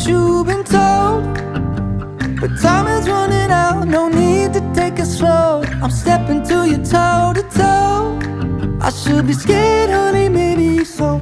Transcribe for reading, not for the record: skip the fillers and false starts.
you've been told. But time is running out, no need to take it slow. I'm stepping to you toe to toe. I should be scared, honey, maybe so.